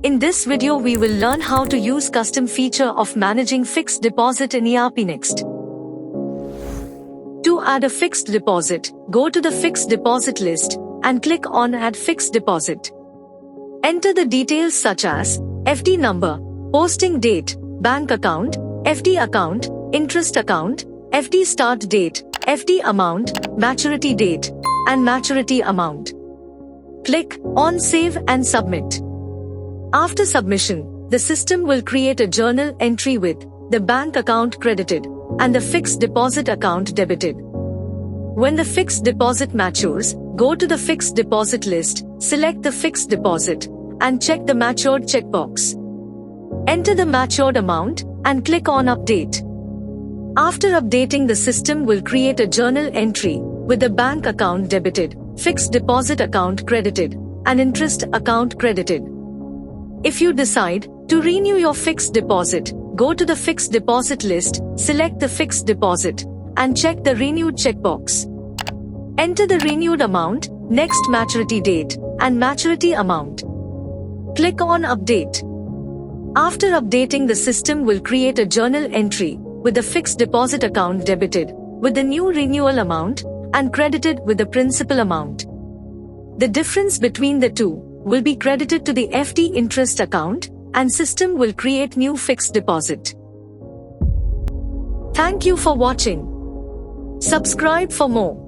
In this video we will learn how to use custom feature of managing fixed deposit in ERPNext. To add a fixed deposit, go to the fixed deposit list and click on Add Fixed Deposit. Enter the details such as FD number, posting date, bank account, FD account, interest account, FD start date, FD amount, maturity date, and maturity amount. Click on Save and Submit. After submission, the system will create a journal entry with the bank account credited and the fixed deposit account debited. When the fixed deposit matures, go to the fixed deposit list, select the fixed deposit, and check the matured checkbox. Enter the matured amount and click on Update. After updating, the system will create a journal entry with the bank account debited, fixed deposit account credited, and interest account credited. If you decide to renew your fixed deposit, go to the fixed deposit list, select the fixed deposit, and check the renewed checkbox. Enter the renewed amount, next maturity date, and maturity amount. Click on Update. After updating, the system will create a journal entry with the fixed deposit account debited with the new renewal amount and credited with the principal amount. The difference between the two will be credited to the FD interest account, and system will create new fixed deposit. Thank you for watching. Subscribe for more.